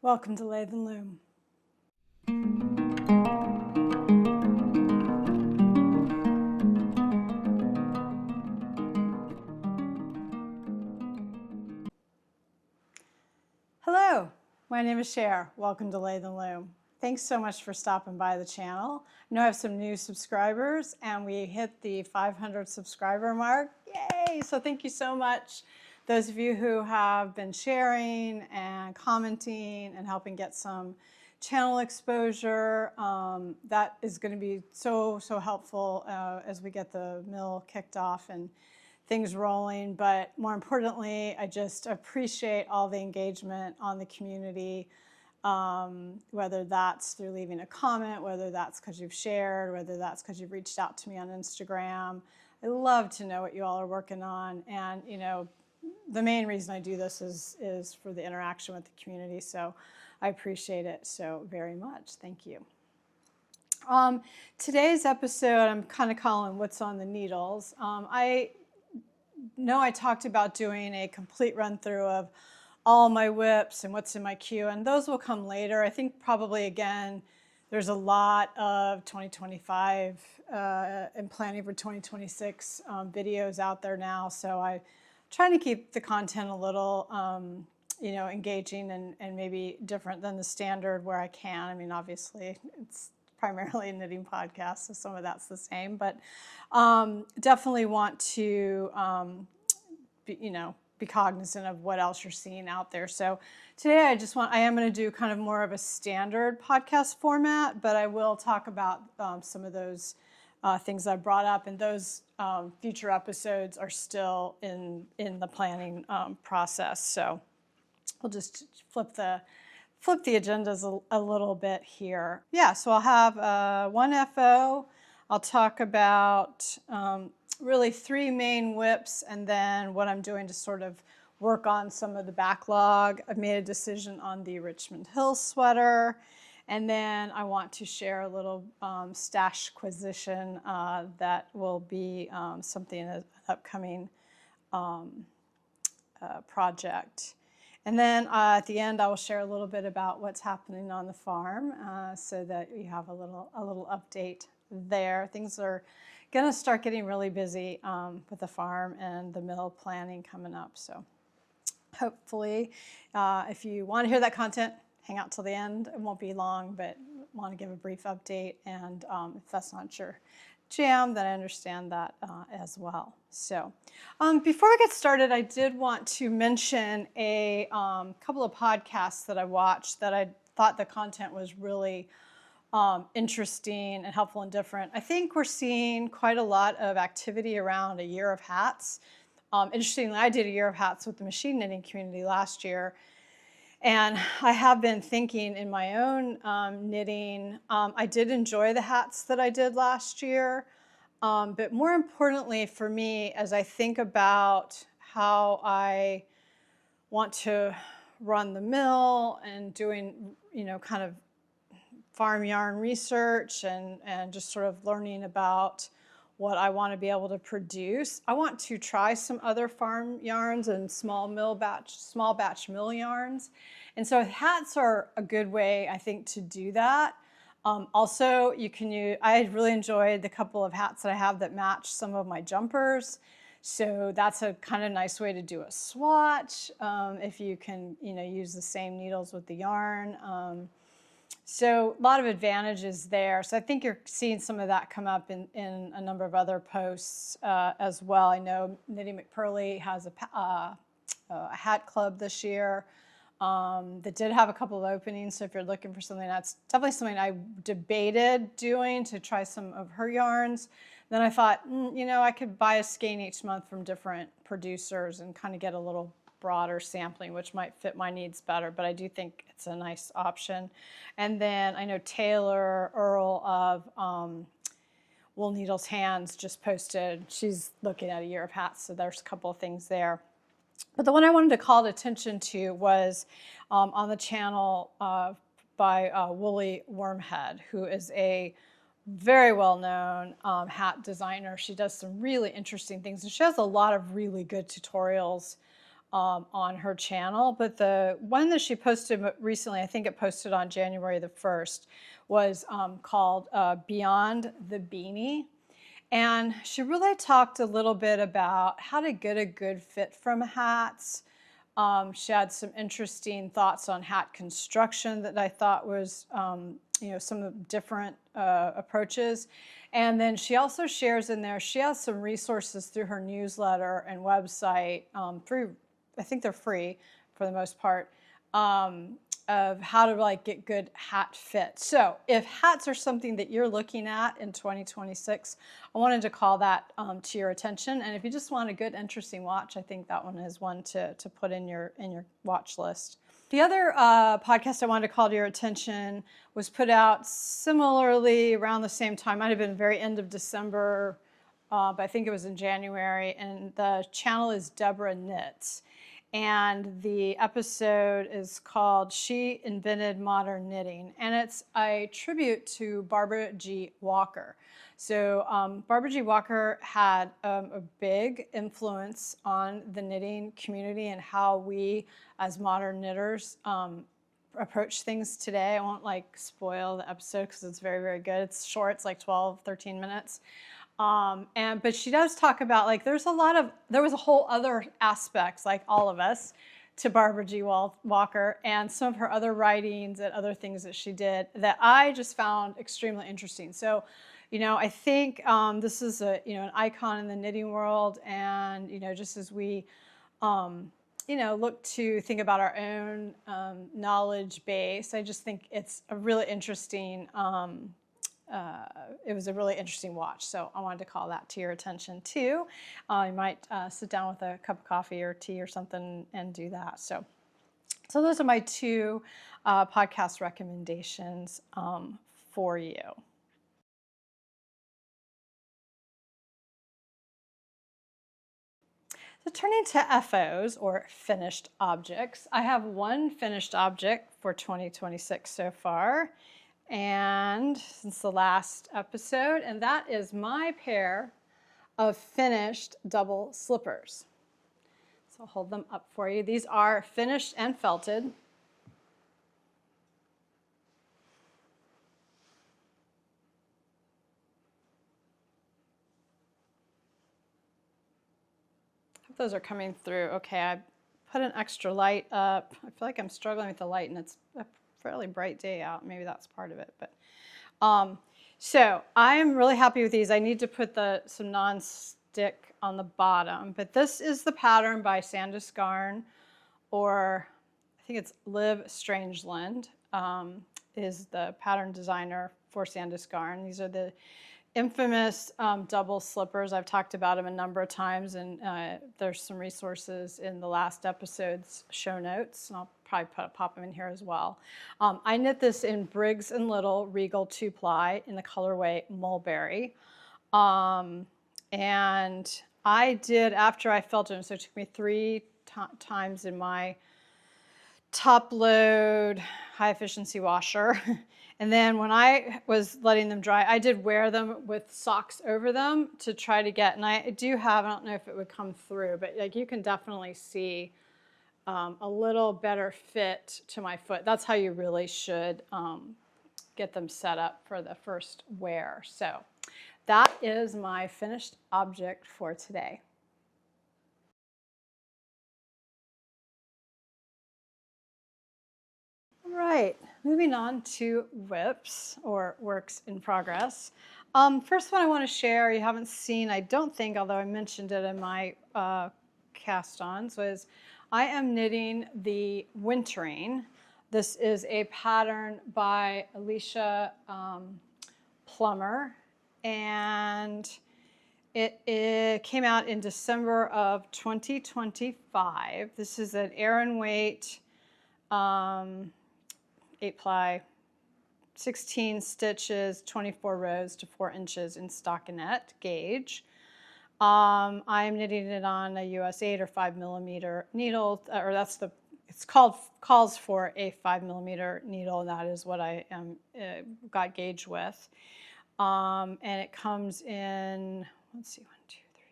Welcome to Linden Loom. Hello, my name is Cher. Welcome to Linden Loom. Thanks so much for stopping by the channel. I know I have some new subscribers and we hit the 500 subscriber mark. Yay! So thank you so much. Those of you who have been sharing and commenting and helping get some channel exposure, that is going to be so helpful as we get the mill kicked off and things rolling. But more importantly, I just appreciate all the engagement on the community, whether that's through leaving a comment, whether that's because you've shared, whether that's because you've reached out to me on Instagram. I love to know what you all are working on, and you know, the main reason I do this is for the interaction with the community, so I appreciate it so very much. Thank you. Today's episode I'm kind of calling What's on the Needles. I know I talked about doing a complete run through of all my whips and what's in my queue, and those will come later. I think probably, again, there's a lot of 2025 and planning for 2026 videos out there now, so I'm trying to keep the content a little you know, engaging and maybe different than the standard where I can. I mean, obviously, it's primarily a knitting podcast, so some of that's the same, but definitely want to be cognizant of what else you're seeing out there. So today I am going to do kind of more of a standard podcast format, but I will talk about some of those things I brought up, and those future episodes are still in the planning process. So we'll just flip the agendas a little bit here. Yeah, so I'll have one FO. I'll talk about really three main whips, and then what I'm doing to sort of work on some of the backlog. I've made a decision on the Richmond Hill sweater, and then I want to share a little stash acquisition that will be something in an upcoming project. And then at the end, I will share a little bit about what's happening on the farm, so that you have a little update there. Things are going to start getting really busy with the farm and the mill planning coming up. So hopefully, if you want to hear that content, hang out till the end. It won't be long, but want to give a brief update. And if that's not your jam, then I understand that as well. So before we get started, I did want to mention a couple of podcasts that I watched that I thought the content was really interesting and helpful and different. I think we're seeing quite a lot of activity around a year of hats. Interestingly, I did a year of hats with the machine knitting community last year, and I have been thinking in my own knitting, I did enjoy the hats that I did last year, but more importantly for me, as I think about how I want to run the mill and doing, you know, kind of farm yarn research and just sort of learning about what I want to be able to produce, I want to try some other farm yarns and small batch mill yarns. And so hats are a good way, I think, to do that. Also, you can use, I really enjoyed the couple of hats that I have that match some of my jumpers. So that's a kind of nice way to do a swatch if you can, you know, use the same needles with the yarn. So a lot of advantages there. So I think you're seeing some of that come up in a number of other posts as well. I know Knitting McPurley has a hat club this year that did have a couple of openings. So if you're looking for something, that's definitely something I debated doing to try some of her yarns. Then I thought, you know, I could buy a skein each month from different producers and kind of get a little broader sampling, which might fit my needs better, but I do think it's a nice option. And then I know Taylor Earl of Wool Needles Hands just posted, she's looking at a year of hats, so there's a couple of things there. But the one I wanted to call attention to was on the channel by Woolly Wormhead, who is a very well-known hat designer. She does some really interesting things, and she has a lot of really good tutorials on her channel, but the one that she posted recently, I think it posted on January the 1st, was called Beyond the Beanie. And she really talked a little bit about how to get a good fit from hats. She had some interesting thoughts on hat construction that I thought was, some different approaches. And then she also shares in there, she has some resources through her newsletter and website, I think they're free for the most part, of how to like get good hat fit. So if hats are something that you're looking at in 2026, I wanted to call that to your attention. And if you just want a good, interesting watch, I think that one is one to put in your watch list. The other podcast I wanted to call to your attention was put out similarly around the same time. Might have been very end of December, but I think it was in January. And the channel is Deborah Knits. And the episode is called She Invented Modern Knitting. And it's a tribute to Barbara G. Walker. So Barbara G. Walker had a big influence on the knitting community and how we as modern knitters approach things today. I won't like spoil the episode because it's very, very good. It's short, it's like 12, 13 minutes. But she does talk about like there was a whole other aspects, like all of us, to Barbara G. Walker and some of her other writings and other things that she did that I just found extremely interesting. So, I think this is an icon in the knitting world, and just as we look to think about our own knowledge base, I just think it's a really interesting. It was a really interesting watch, so I wanted to call that to your attention too. You might sit down with a cup of coffee or tea or something and do that. So those are my two podcast recommendations for you. So turning to FOs, or finished objects, I have one finished object for 2026 so far. And since the last episode, and that is my pair of finished double slippers. So I'll hold them up for you. These are finished and felted. Those are coming through. Okay, I put an extra light up. I feel like I'm struggling with the light, and it's a fairly bright day out. Maybe that's part of it. But so I'm really happy with these. I need to put some non-stick on the bottom. But this is the pattern by Sandus Garn, or I think it's Liv Strangeland is the pattern designer for Sandus Garn. These are the infamous double slippers. I've talked about them a number of times, and there's some resources in the last episode's show notes, and I'll probably pop them in here as well. I knit this in Briggs & Little Regal 2-ply in the colorway Mulberry. And I did, after I felted them, so it took me 3 times in my top load high efficiency washer. And then when I was letting them dry, I did wear them with socks over them to try to get, and I do have, I don't know if it would come through, but like you can definitely see a little better fit to my foot. That's how you really should get them set up for the first wear. So that is my finished object for today. All right, moving on to WIPs, or works in progress. First one I want to share, you haven't seen, I don't think, although I mentioned it in my cast-ons, was I am knitting the Wintering. This is a pattern by Alicia Plummer, and it came out in December of 2025. This is an Aran weight 8-ply, 16 stitches, 24 rows to 4 inches in stockinette gauge. I am knitting it on a US 8 or 5mm needle, or calls for a 5mm needle, and that is what I am got gauge with. And it comes in, let's see, 1, 2, 3,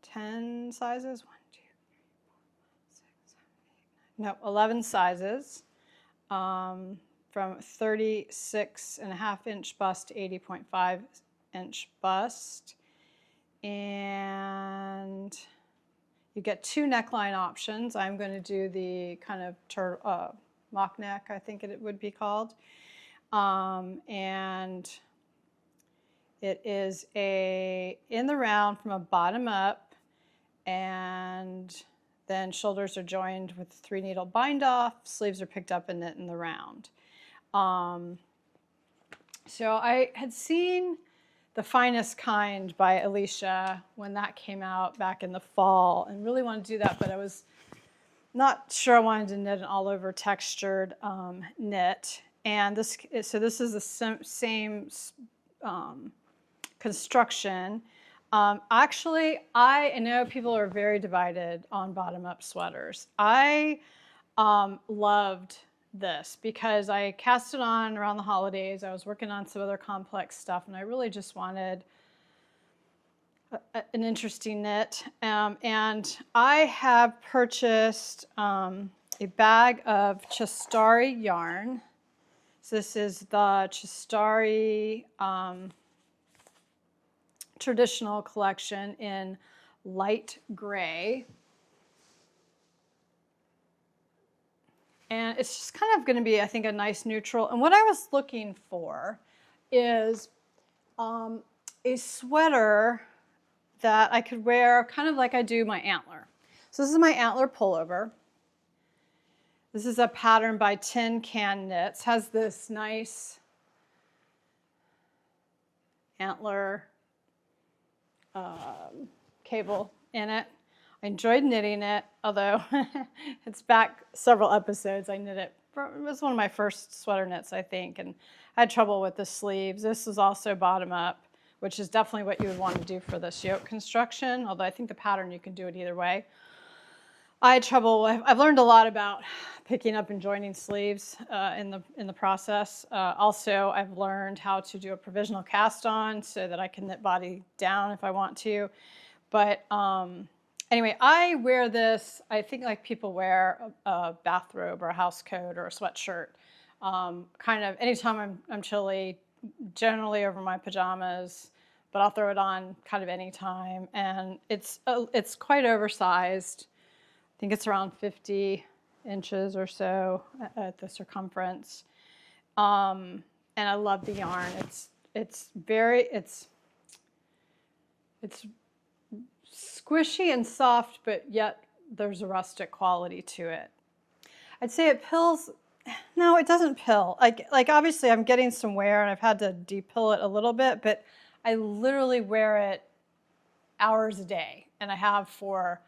4, 10 sizes. 1, 2, 3, 4, 5, 6, 7, 8, 9. No, 11 sizes. From 36.5-inch bust to 80.5-inch bust. And you get 2 neckline options. I'm going to do the kind of mock neck, I think it would be called. And it is in the round from a bottom up, and then shoulders are joined with 3-needle bind off, sleeves are picked up and knit in the round. So I had seen The Finest Kind by Alicia when that came out back in the fall, and really wanted to do that, but I was not sure I wanted to knit an all over textured knit. And this is the same construction. Actually, I know people are very divided on bottom-up sweaters. I loved this because I cast it on around the holidays. I was working on some other complex stuff, and I really just wanted an interesting knit. And I have purchased a bag of Chistari yarn. So this is the Chistari traditional collection in light gray. And it's just kind of going to be, I think, a nice neutral. And what I was looking for is a sweater that I could wear kind of like I do my antler. So this is my antler pullover. This is a pattern by Tin Can Knits. Has this nice antler cable in it. I enjoyed knitting it, although it's back several episodes. I knit it. It was one of my first sweater knits, I think, and I had trouble with the sleeves. This is also bottom up, which is definitely what you would want to do for this yoke construction, although I think the pattern you can do it either way. I had trouble. I've learned a lot about picking up and joining sleeves in the process. Also, I've learned how to do a provisional cast on so that I can knit body down if I want to. But anyway, I wear this, I think like people wear a bathrobe or a house coat or a sweatshirt. Kind of anytime I'm chilly, generally over my pajamas, but I'll throw it on kind of anytime. And it's quite oversized. I think it's around 50 inches or so at the circumference. And I love the yarn. It's squishy and soft, but yet there's a rustic quality to it. I'd say it pills. No, it doesn't pill. Like obviously I'm getting some wear and I've had to depill it a little bit, but I literally wear it hours a day, and I have for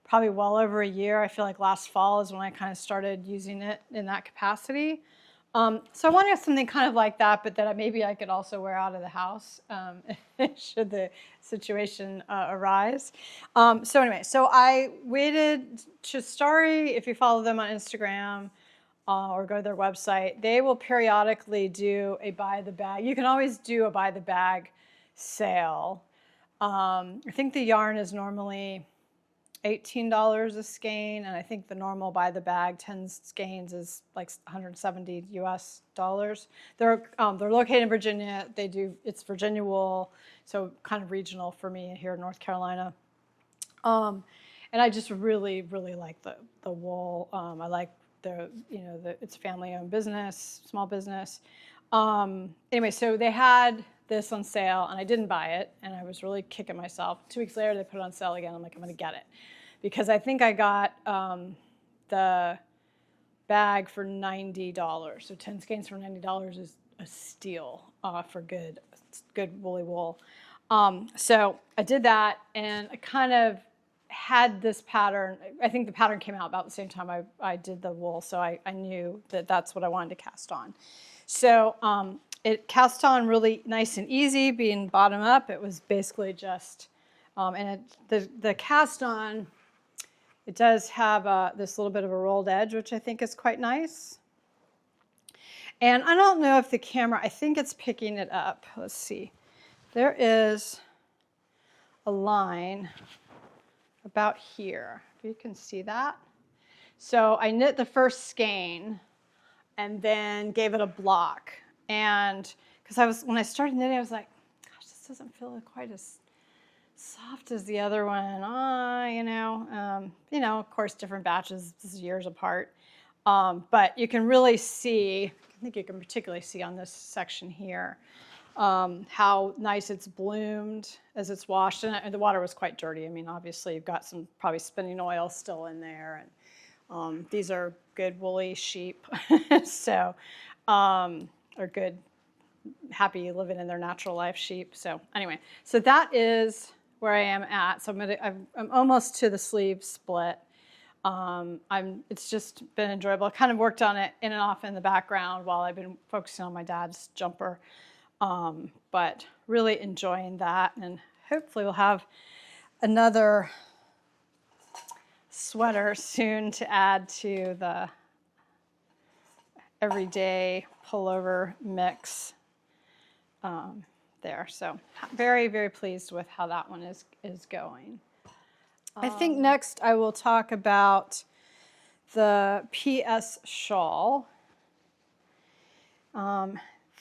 probably well over a year. I feel like last fall is when I kind of started using it in that capacity. So I wanted something kind of like that, but that maybe I could also wear out of the house should the situation arise. So anyway, so I waited. Chistari, if you follow them on Instagram or go to their website, they will periodically do a buy the bag. You can always do a buy the bag sale. I think the yarn is normally $18 a skein, and I think the normal buy the bag 10 skeins is like $170 US. They're located in Virginia. It's Virginia wool, so kind of regional for me here in North Carolina. And I just really, really like the wool. I like it's a family-owned business, small business. Anyway, so they had this on sale, and I didn't buy it, and I was really kicking myself. 2 weeks later, they put it on sale again. I'm like, I'm going to get it. Because I think I got the bag for $90. So 10 skeins for $90 is a steal for good woolly wool. So I did that, and I kind of had this pattern. I think the pattern came out about the same time I did the wool, so I knew that that's what I wanted to cast on. So it cast on really nice and easy, being bottom up. It was basically just, the cast on, it does have this little bit of a rolled edge, which I think is quite nice. And I don't know if the camera, I think it's picking it up. Let's see. There is a line about here, if you can see that. So I knit the first skein and then gave it a block. And because when I started knitting, I was like, gosh, this doesn't feel quite as soft as the other one. Of course, different batches, this is years apart. But you can really see, I think you can particularly see on this section here, how nice it's bloomed as it's washed. And the water was quite dirty. I mean, obviously, you've got some probably spinning oil still in there. And these are good woolly sheep, so, or good, happy living in their natural life sheep. So anyway, so that is where I am at. So I'm almost to the sleeve split. It's just been enjoyable. I kind of worked on it in and off in the background while I've been focusing on my dad's jumper. But really enjoying that, and hopefully we'll have another sweater soon to add to the everyday pullover mix there. So very, very pleased with how that one is going. I think next I will talk about the PS Shawl.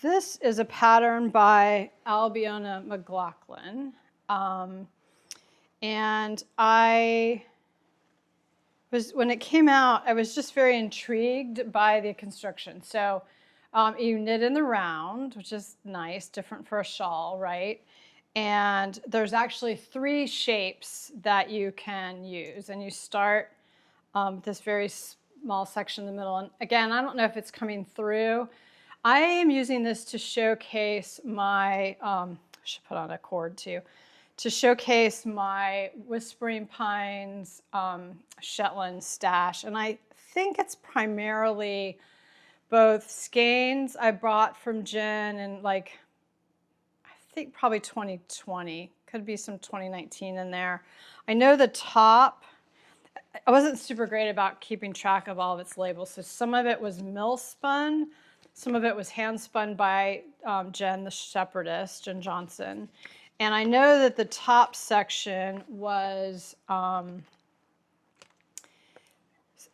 This is a pattern by Ailbíona McLochlainn. And when it came out, I was just very intrigued by the construction. So you knit in the round, which is nice, different for a shawl, right? And there's actually 3 shapes that you can use. And you start with this very small section in the middle. And again, I don't know if it's coming through. I am using this to showcase my, I should put on a cord too, to showcase my Whispering Pines Shetland stash. And I think it's primarily both skeins I bought from Jen in I think probably 2020. Could be some 2019 in there. I know the top, I wasn't super great about keeping track of all of its labels. So some of it was mill spun. Some of it was hand spun by Jen, the shepherdess, Jen Johnson. And I know that the top section was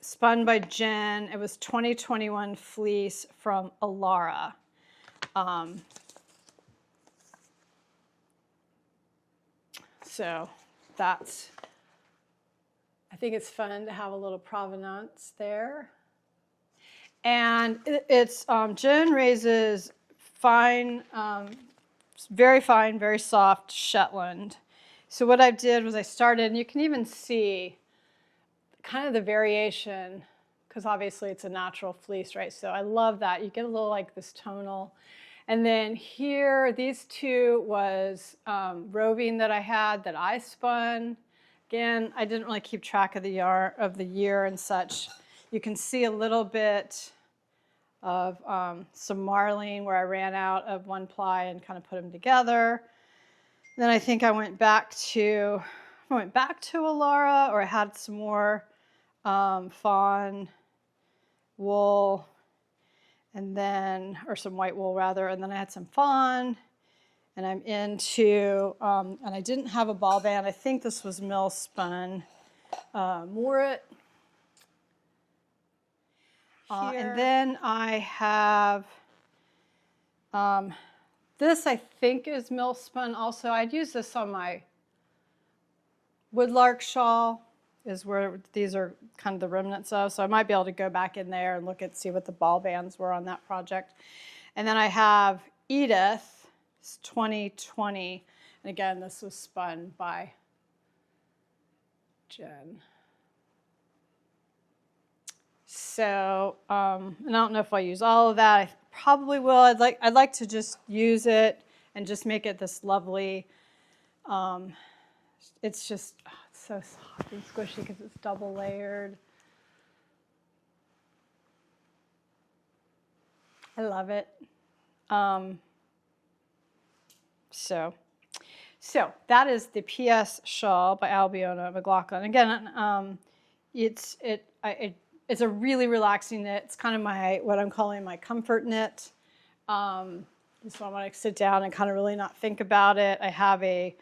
spun by Jen. It was 2021 fleece from Alara. So that's, I think it's fun to have a little provenance there. And it's Jen raises fine, very fine, very soft Shetland. So what I did was I started, and you can even see kind of the variation, because obviously it's a natural fleece, right? So I love that. You get a little like this tonal. And then here, these 2 was roving that I had that I spun. Again, I didn't really keep track of the year and such. You can see a little bit of some marline where I ran out of 1 ply and kind of put them together. Then I think I went back to Alara, or I had some more fawn wool, and then, or some white wool rather, and then I had some fawn, and I'm into, and I didn't have a ball band. I think this was mill spun Moorit. And then I have, this I think is mill spun also. I'd use this on my woodlark shawl, is where these are kind of the remnants of. So I might be able to go back in there and see what the ball bands were on that project. And then I have Edith, it's 2020. And again, this was spun by Jen. So, and I don't know if I'll use all of that. I probably will. I'd like to just use it and just make it this lovely, it's just, it's so soft and squishy because it's double layered. I love it. So that is the PS Shawl by Ailbíona McLochlainn. Again, it's a really relaxing knit. It's kind of what I'm calling my comfort knit. Just when I want to sit down and kind of really not think about it. I have a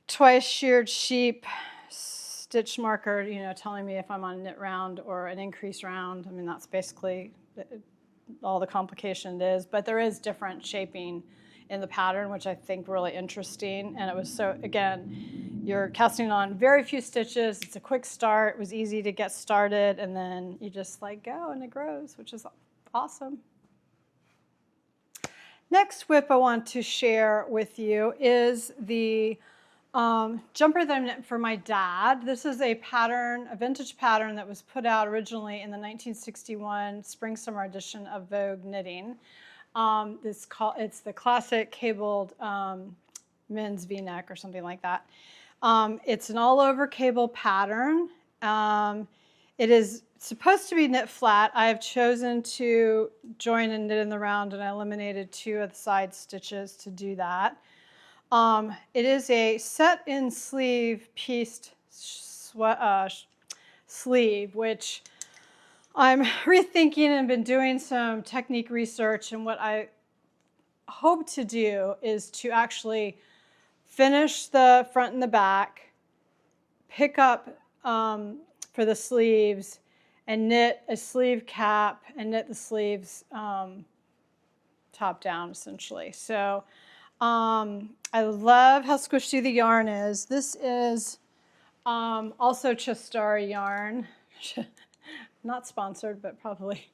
twice sheared sheep stitch marker, telling me if I'm on a knit round or an increase round. I mean, that's basically all the complication it is, but there is different shaping in the pattern, which I think really interesting. And it was so, again, you're casting on very few stitches. It's a quick start. It was easy to get started, and then you just like go and it grows, which is awesome. Next whip I want to share with you is the jumper that I knit for my dad. This is a pattern, a vintage pattern that was put out originally in the 1961 spring-summer edition of Vogue Knitting. It's the classic cabled men's V-neck or something like that. It's an all-over cable pattern. It is supposed to be knit flat. I have chosen to join and knit in the round, and I eliminated 2 of the side stitches to do that. It is a set-in sleeve pieced sleeve, which I'm rethinking and been doing some technique research, and what I hope to do is to actually finish the front and the back, pick up for the sleeves, and knit a sleeve cap and knit the sleeves top down, essentially. So I love how squishy the yarn is. This is also Chistari yarn. Not sponsored, but probably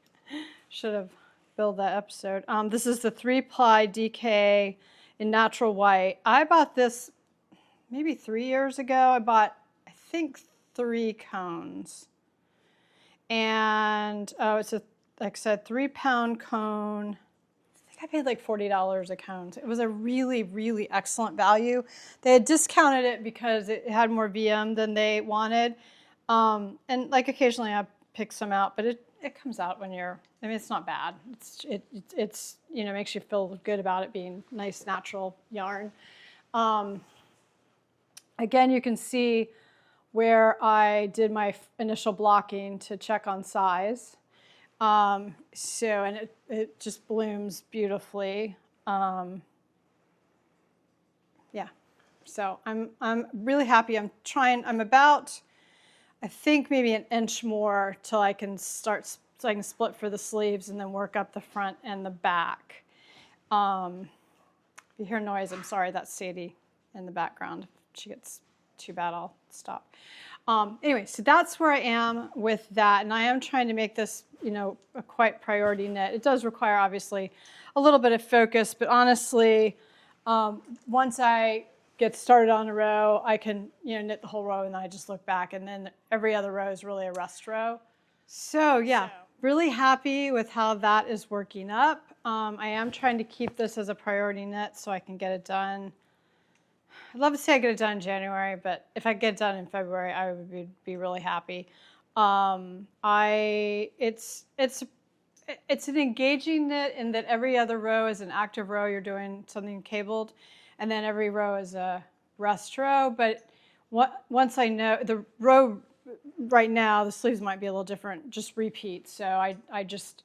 should have billed that episode. This is the 3-ply DK in natural white. I bought this maybe 3 years ago. I bought, I think, 3 cones. And it's a, like I said, 3-pound cone. I think I paid like $40 a cone. It was a really, really excellent value. They had discounted it because it had more VM than they wanted. And like occasionally I pick some out, but it comes out when you're, I mean, it's not bad. It's makes you feel good about it being nice, natural yarn. Again, you can see where I did my initial blocking to check on size. And it just blooms beautifully. Yeah, so I'm really happy. I'm about, I think maybe an inch more till I can start, so I can split for the sleeves and then work up the front and the back. If you hear noise, I'm sorry, that's Sadie in the background. If she gets too bad, I'll stop. Anyway, so that's where I am with that, and I am trying to make this, a quite priority knit. It does require, obviously, a little bit of focus, but honestly, once I get started on a row, I can, knit the whole row, and then I just look back, and then every other row is really a rest row. So yeah, really happy with how that is working up. I am trying to keep this as a priority knit so I can get it done. I'd love to say I get it done in January, but if I get it done in February, I would be really happy. It's an engaging knit in that every other row is an active row. You're doing something cabled, and then every row is a rest row. But once I know the row right now, the sleeves might be a little different, just repeat. So I just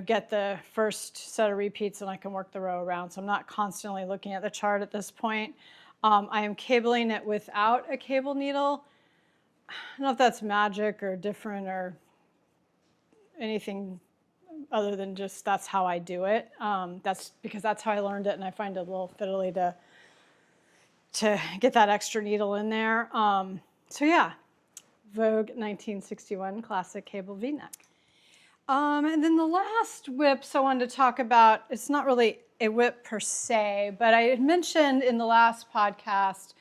get the first set of repeats and I can work the row around. So I'm not constantly looking at the chart at this point. I am cabling it without a cable needle. I don't know if that's magic or different or anything other than just that's how I do it. That's because that's how I learned it, and I find it a little fiddly to get that extra needle in there. So yeah, Vogue 1961 classic cable V-neck. And then the last whips I wanted to talk about, it's not really a whip per se, but I had mentioned in the last podcast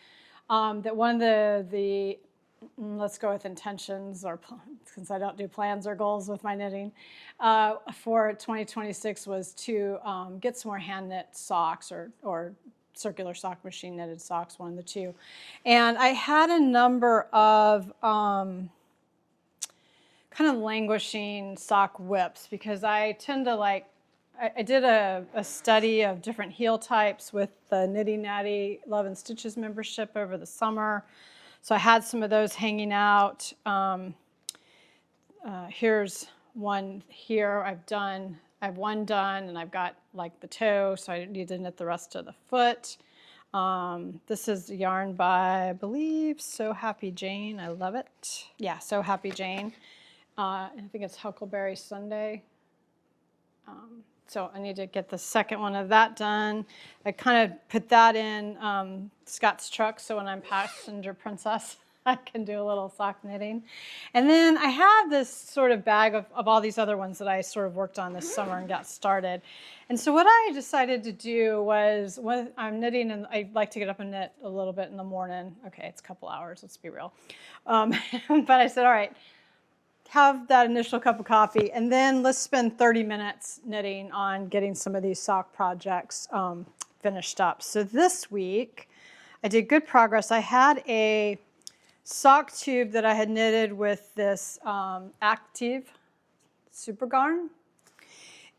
that one of the let's go with intentions, or since I don't do plans or goals with my knitting, for 2026 was to get some more hand knit socks or circular sock machine knitted socks, one of the two. And I had a number of kind of languishing sock whips because I tend to I did a study of different heel types with the Nitty Natty Love and Stitches membership over the summer. So I had some of those hanging out. Here's one here I have one done, and I've got like the toe, so I need to knit the rest of the foot. This is yarn by, I believe, So Happy Jane. I love it. Yeah, So Happy Jane. I think it's Huckleberry Sunday. So I need to get the second one of that done. I kind of put that in Scott's truck, so when I'm passenger princess, I can do a little sock knitting. And then I have this sort of bag of all these other ones that I sort of worked on this summer and got started. And so what I decided to do was, when I'm knitting, and I like to get up and knit a little bit in the morning. Okay, it's a couple hours, let's be real. But I said, all right, have that initial cup of coffee, and then let's spend 30 minutes knitting on getting some of these sock projects finished up. So this week, I did good progress. I had a sock tube that I had knitted with this Active Super Garn,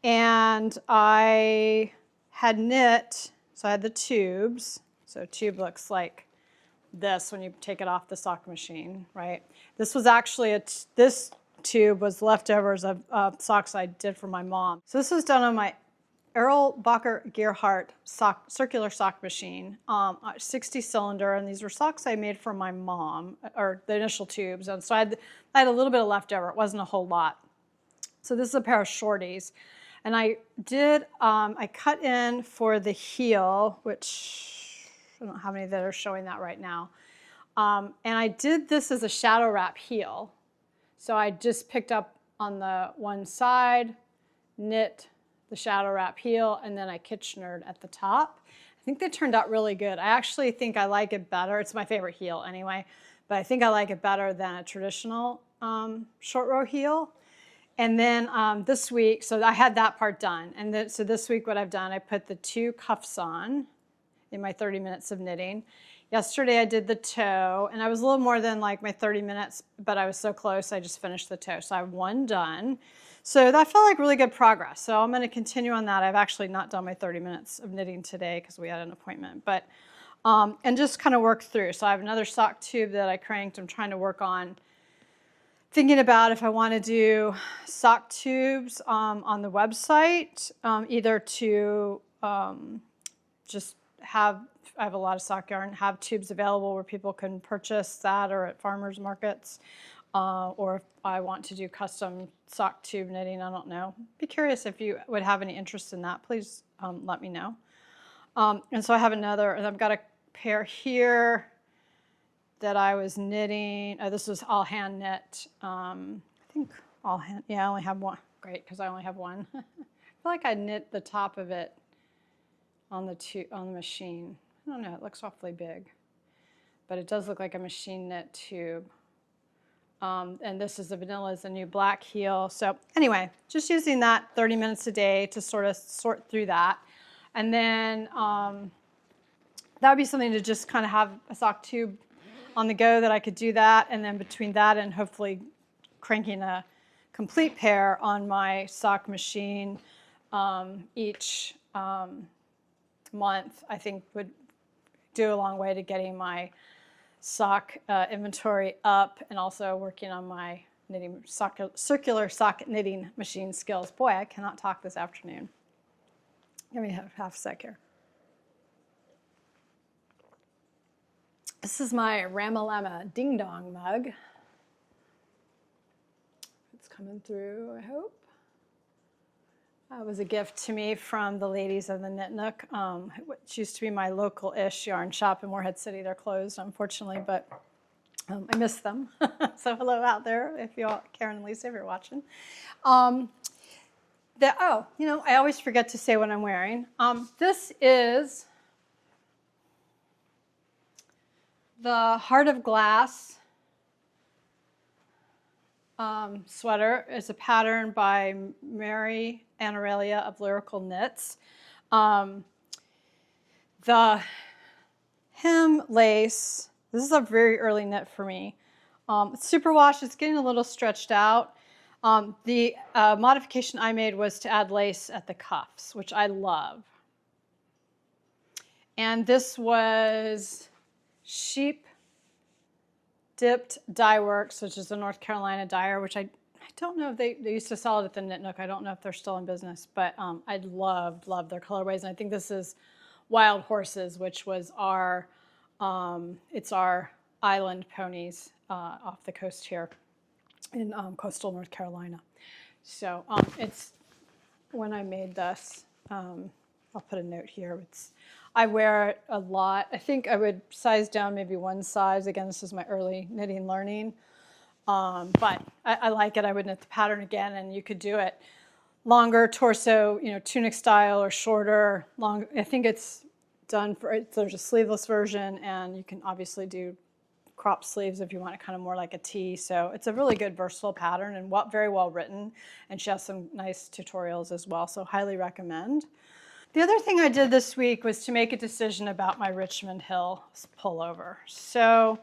and I had knit, so I had the tubes. So a tube looks like this when you take it off the sock machine, right? This was actually this tube was leftovers of socks I did for my mom. So this was done on my Erlbacher Gerhardt circular sock machine, 60 cylinder, and these were socks I made for my mom, or the initial tubes, and so I had a little bit of leftover. It wasn't a whole lot. So this is a pair of shorties, and I did, I cut in for the heel, which I don't have any that are showing that right now, and I did this as a shadow wrap heel. So I just picked up on the one side, knit the shadow wrap heel, and then I Kitchenered at the top. I think they turned out really good. I actually think I like it better. It's my favorite heel anyway, but I think I like it better than a traditional short row heel. And then this week, so I had that part done. And then, so this week what I've done, I put the 2 cuffs on in my 30 minutes of knitting. Yesterday I did the toe, and I was a little more than like my 30 minutes, but I was so close, I just finished the toe. So I have one done. So that felt like really good progress. So I'm going to continue on that. I've actually not done my 30 minutes of knitting today because we had an appointment, but and just kind of work through. So I have another sock tube that I cranked. I'm trying to work on thinking about if I want to do sock tubes on the website, either to just have, I have a lot of sock yarn, have tubes available where people can purchase that, or at farmers markets, or if I want to do custom sock tube knitting, I don't know. Be curious if you would have any interest in that, please let me know. And so I have another, and I've got a pair here that I was knitting. This was all hand knit. I think all hand, yeah, I only have one. Great, because I only have one. I feel like I knit the top of it on the machine. I don't know, it looks awfully big, but it does look like a machine knit tube. And this is the vanilla, is the new black heel. So anyway, just using that 30 minutes a day to sort of sort through that. And then that would be something to just kind of have a sock tube on the go that I could do that. And then between that and hopefully cranking a complete pair on my sock machine each month, I think would do a long way to getting my sock inventory up, and also working on my knitting circular sock knitting machine skills. Boy, I cannot talk this afternoon. Give me half a sec here. This is my Ramalama Ding Dong mug. It's coming through, I hope. That was a gift to me from the ladies of the Knit Nook, which used to be my local-ish yarn shop in Morehead City. They're closed, unfortunately, but I miss them. So hello out there, if you all, Karen and Lisa, if you're watching. Oh, you know, I always forget to say what I'm wearing. This is the Heart of Glass sweater. It's a pattern by Mary Annarella of Lyrical Knits. The hem lace, this is a very early knit for me. It's superwash, it's getting a little stretched out. The modification I made was to add lace at the cuffs, which I love. And this was Sheep Dipped Dye Works, which is a North Carolina dyer, which I don't know if they used to sell it at the Knit Nook. I don't know if they're still in business, but I love their colorways. And I think this is Wild Horses, which was it's our island ponies off the coast here in coastal North Carolina. So it's when I made this, I'll put a note here. I wear it a lot. I think I would size down maybe one size. Again, this is my early knitting learning. But I like it. I would knit the pattern again, and you could do it longer torso, tunic style, or shorter. Long. I think it's done for. There's a sleeveless version, and you can obviously do crop sleeves if you want it kind of more like a tee. So it's a really good versatile pattern and very well written. And she has some nice tutorials as well. So highly recommend. The other thing I did this week was to make a decision about my Richmond Hill pullover. So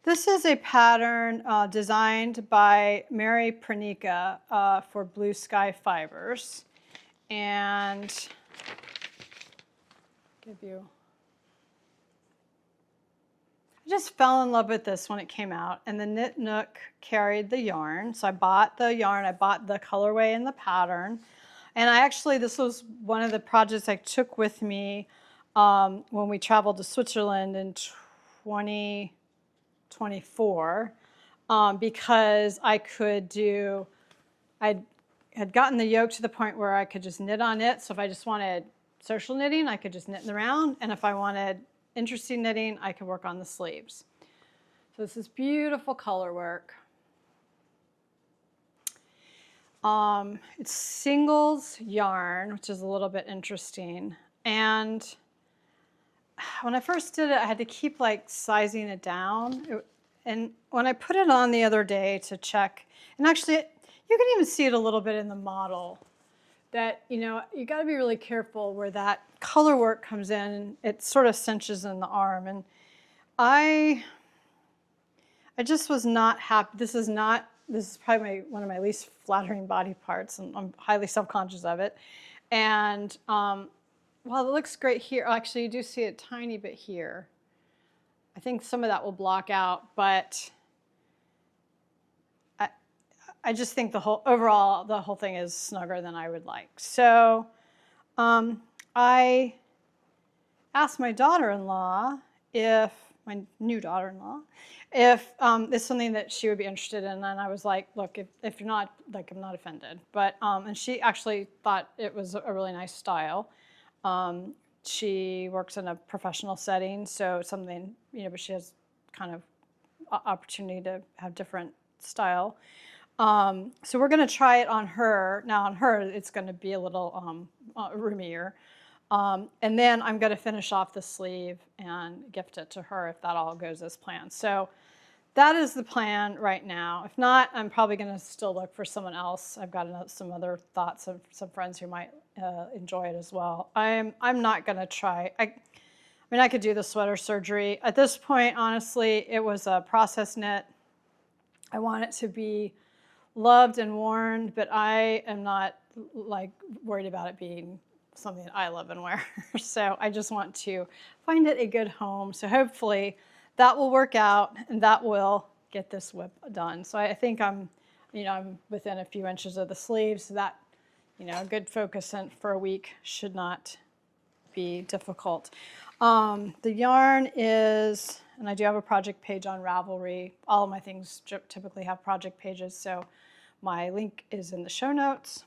this is a pattern designed by Mary Pranica for Blue Sky Fibers. And I just fell in love with this when it came out, and the Knit Nook carried the yarn. So I bought the yarn, I bought the colorway and the pattern. And this was one of the projects I took with me when we traveled to Switzerland in 2024 because I had gotten the yoke to the point where I could just knit on it. So if I just wanted social knitting, I could just knit in the round. And if I wanted interesting knitting, I could work on the sleeves. So this is beautiful color work. It's singles yarn, which is a little bit interesting. And when I first did it, I had to keep sizing it down. And when I put it on the other day to check, and actually you can even see it a little bit in the model, that, you got to be really careful where that color work comes in, and it sort of cinches in the arm. And I just was not happy. This is probably one of my least flattering body parts, and I'm highly self-conscious of it. And while it looks great here, actually you do see a tiny bit here. I think some of that will block out, but I just think overall the whole thing is snugger than I would like. So I asked my daughter-in-law my new daughter-in-law, if it's something that she would be interested in. And I was like, look, if you're not, I'm not offended. But, and she actually thought it was a really nice style. She works in a professional setting, so something, but she has kind of opportunity to have different style. So we're going to try it on her. Now on her, it's going to be a little roomier. And then I'm going to finish off the sleeve and gift it to her if that all goes as planned. So that is the plan right now. If not, I'm probably going to still look for someone else. I've got some other thoughts of some friends who might enjoy it as well. I'm not going to try. I could do the sweater surgery. At this point, honestly, it was a process knit. I want it to be loved and worn, but I am not worried about it being something that I love and wear. So I just want to find it a good home. So hopefully that will work out and that will get this whip done. So I think I'm within a few inches of the sleeves. So that, a good focus for a week should not be difficult. The yarn is, and I do have a project page on Ravelry. All of my things typically have project pages, so my link is in the show notes.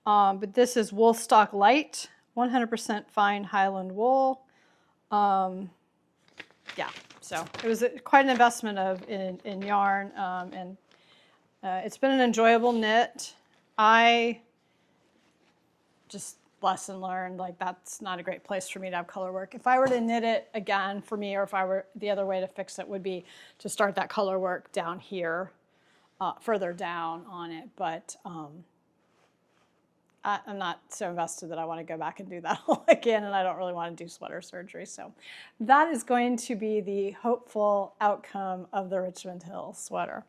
But this is Woolstock Light, 100% fine Highland wool. Yeah, so it was quite an investment in yarn, and it's been an enjoyable knit. I just lesson learned, that's not a great place for me to have color work. If I were to knit it again for me, or if I were, the other way to fix it would be to start that color work down here, further down on it. But I'm not so invested that I want to go back and do that all again, and I don't really want to do sweater surgery. So that is going to be the hopeful outcome of the Richmond Hill sweater.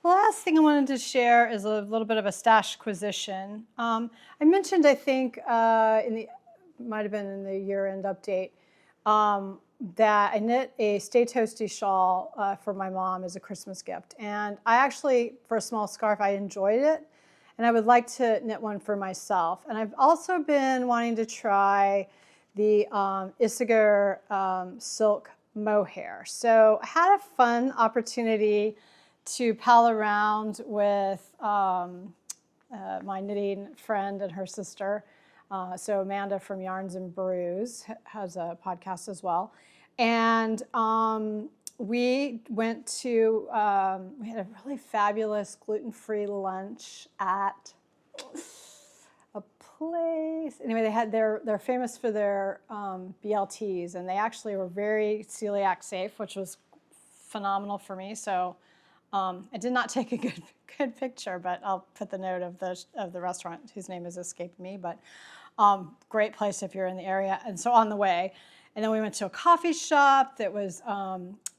The last thing I wanted to share is a little bit of a stash acquisition. I mentioned, I think, might have been in the year-end update, that I knit a Stay Toasty shawl for my mom as a Christmas gift. And I actually, for a small scarf, I enjoyed it. And I would like to knit one for myself. And I've also been wanting to try the Isager silk mohair. So I had a fun opportunity to pal around with my knitting friend and her sister. So Amanda from Yarns and Brews has a podcast as well. And we went to, we had a really fabulous gluten-free lunch at a place. Anyway, they're famous for their BLTs, and they actually were very celiac safe, which was phenomenal for me. So I did not take a good picture, but I'll put the note of the restaurant whose name is escaping me. But great place if you're in the area. And so on the way, and then we went to a coffee shop that was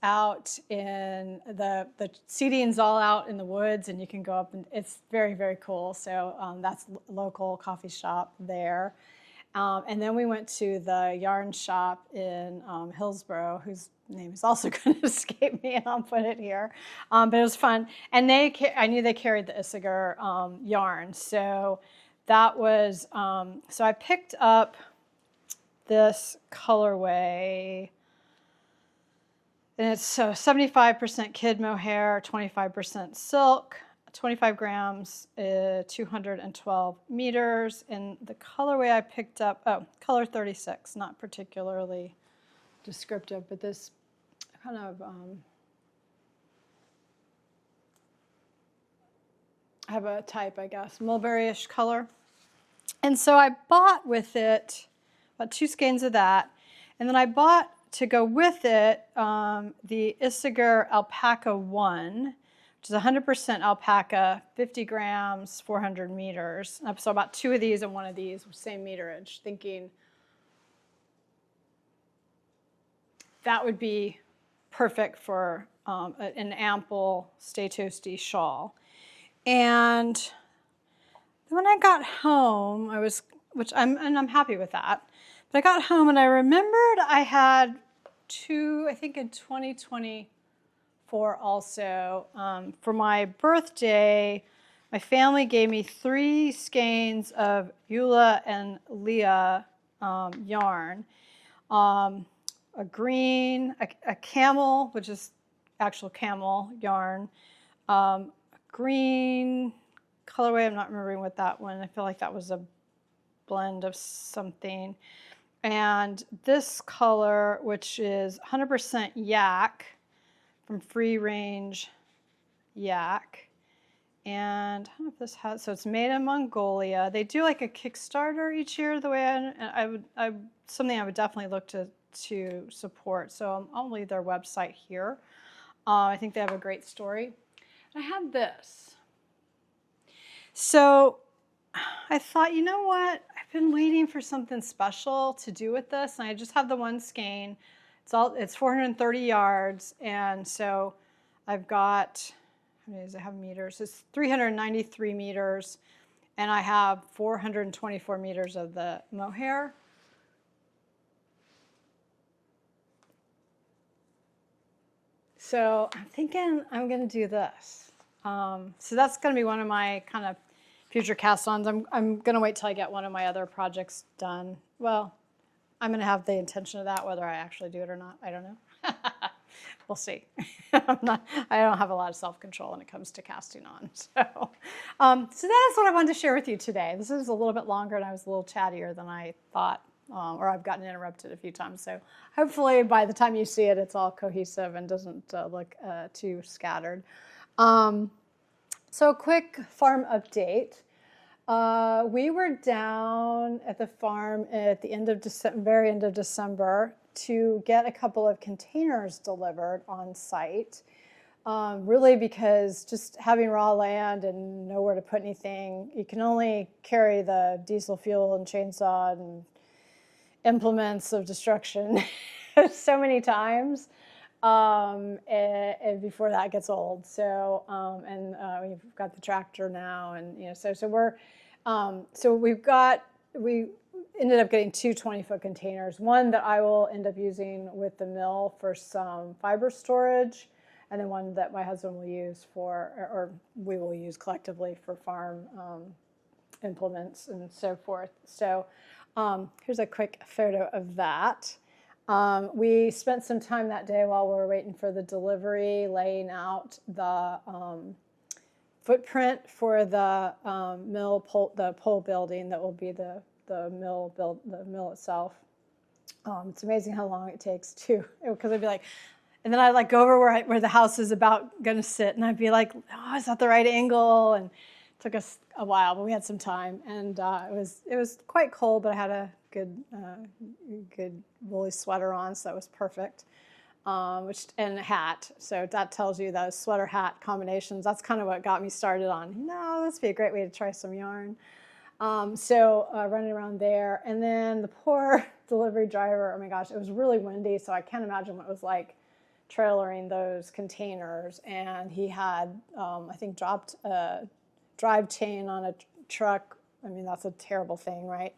out in the seating's all out in the woods, and you can go up, and it's very, very cool. So that's a local coffee shop there. And then we went to the yarn shop in Hillsborough, whose name is also going to escape me, and I'll put it here. But it was fun. And I knew they carried the Isager yarn. So that was, so I picked up this colorway. And it's 75% kid mohair, 25% silk, 25 grams, 212 meters. And the colorway I picked up, color 36, not particularly descriptive, but this kind of, I have a type, I guess, mulberry-ish color. And so I bought with it about 2 skeins of that. And then I bought, to go with it, the Isager Alpaca 1, which is 100% alpaca, 50 grams, 400 meters. So about 2 of these and 1 of these, same meterage, thinking that would be perfect for an ample Stay Toasty shawl. And when I got home, I'm happy with that. But I got home and I remembered I had 2, I think in 2024 also, for my birthday, my family gave me 3 skeins of Ula+Lia yarn. A green, a camel, which is actual camel yarn, green colorway, I'm not remembering what that one, I feel like that was a blend of something. And this color, which is 100% yak, from Free Range Yak. And I don't know if this has, so it's made in Mongolia. They do like a Kickstarter each year, the way something I would definitely look to support. So I'll leave their website here. I think they have a great story. I have this. So I thought, you know what? I've been waiting for something special to do with this, and I just have the 1 skein. It's 430 yards, and so I've got, how many does it have meters? It's 393 meters, and I have 424 meters of the mohair. So I'm thinking I'm going to do this. So that's going to be one of my kind of future cast-ons. I'm going to wait till I get one of my other projects done. Well, I'm going to have the intention of that, whether I actually do it or not. I don't know. We'll see. I don't have a lot of self-control when it comes to casting on. So that is what I wanted to share with you today. This is a little bit longer, and I was a little chattier than I thought, or I've gotten interrupted a few times. So hopefully by the time you see it, it's all cohesive and doesn't look too scattered. So a quick farm update. We were down at the farm at the end of very end of December to get a couple of containers delivered on site. Really because just having raw land and nowhere to put anything, you can only carry the diesel fuel and chainsaw and implements of destruction so many times. And before that gets old. So, we've got the tractor now, and so we're, we ended up getting 2 20-foot containers. One that I will end up using with the mill for some fiber storage, and then one that my husband will use or we will use collectively for farm implements and so forth. So Here's a quick photo of that. We spent some time that day while we were waiting for the delivery, laying out the footprint for the the pole building that will be the mill itself. It's amazing how long it takes too, because I'd be like, and then I'd like go over where the house is about going to sit, and I'd be like, oh, is that the right angle? And it took us a while, but we had some time, and it was quite cold, but I had a good woolly sweater on, so that was perfect. And a hat. So that tells you those sweater hat combinations. That's kind of what got me started on, no, this would be a great way to try some yarn. Running around there. And then the poor delivery driver, oh my gosh, it was really windy, so I can't imagine what it was like trailering those containers. And he had, I think, dropped a drive chain on a truck. I mean, that's a terrible thing, right?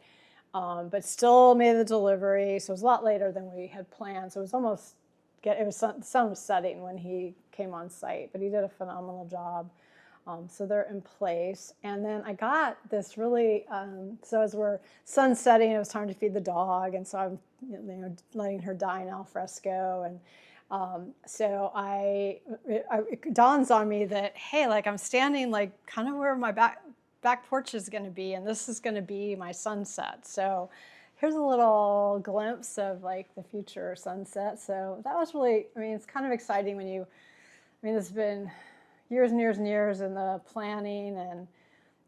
But still made the delivery. So it was a lot later than we had planned. So it was almost, the sun was setting when he came on site, but he did a phenomenal job. So they're in place. And then I got this really, so as we're sunsetting, it was time to feed the dog. And so I'm letting her dine al fresco. And so it dawns on me that, hey, like I'm standing like kind of where my back porch is going to be, and this is going to be my sunset. So here's a little glimpse of like the future sunset. So that was really, I mean, it's kind of exciting when it's been years and years and years in the planning, and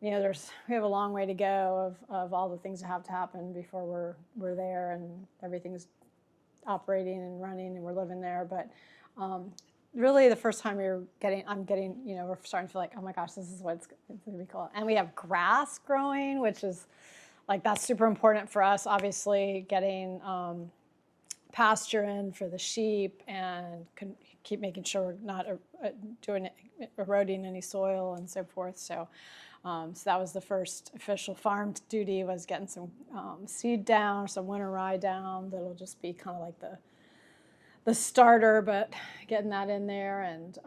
we have a long way to go of all the things that have to happen before we're there and everything's operating and running and we're living there. But really the first time we're starting to feel like, oh my gosh, this is what it's going to be cool. And we have grass growing, which is like, that's super important for us, obviously, getting pasture in for the sheep and keep making sure we're not eroding any soil and so forth. So that was the first official farm duty, was getting some seed down, some winter rye down. That'll just be kind of like the starter, but getting that in there, and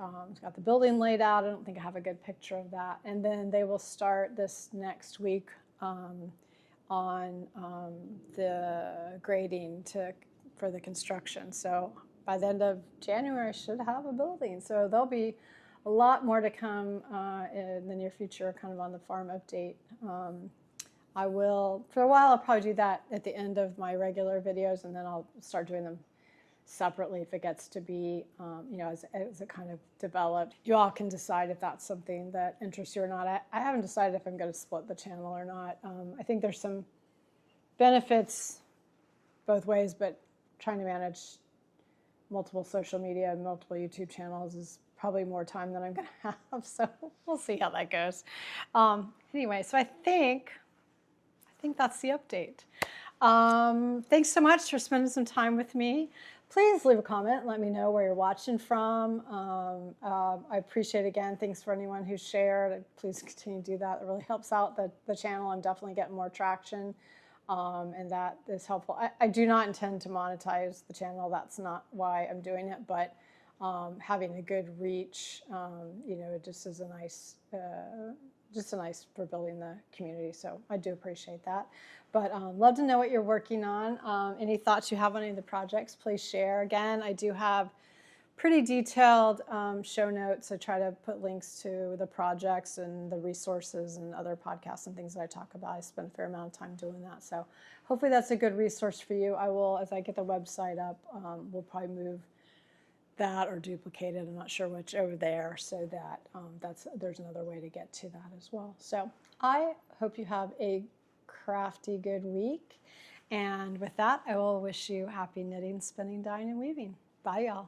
got the building laid out. I don't think I have a good picture of that. And then they will start this next week on the grading for the construction. So by the end of January, I should have a building. So there'll be a lot more to come in the near future, kind of on the farm update. I will, for a while, I'll probably do that at the end of my regular videos, and then I'll start doing them separately if it gets to be, as it kind of developed. You all can decide if that's something that interests you or not. I haven't decided if I'm going to split the channel or not. I think there's some benefits both ways, but trying to manage multiple social media and multiple YouTube channels is probably more time than I'm going to have. So we'll see how that goes. Anyway, so I think that's the update. Thanks so much for spending some time with me. Please leave a comment and let me know where you're watching from. I appreciate, again, thanks for anyone who shared. Please continue to do that. It really helps out the channel. I'm definitely getting more traction, and that is helpful. I do not intend to monetize the channel. That's not why I'm doing it, but having a good reach, it just is a nice for building the community. So I do appreciate that. But love to know what you're working on. Any thoughts you have on any of the projects, please share. Again, I do have pretty detailed show notes. I try to put links to the projects and the resources and other podcasts and things that I talk about. I spend a fair amount of time doing that. So hopefully that's a good resource for you. I will, as I get the website up, we'll probably move that or duplicate it, I'm not sure which, over there, so that there's another way to get to that as well. So I hope you have a crafty, good week. And with that, I will wish you happy knitting, spinning, dyeing, and weaving. Bye, y'all.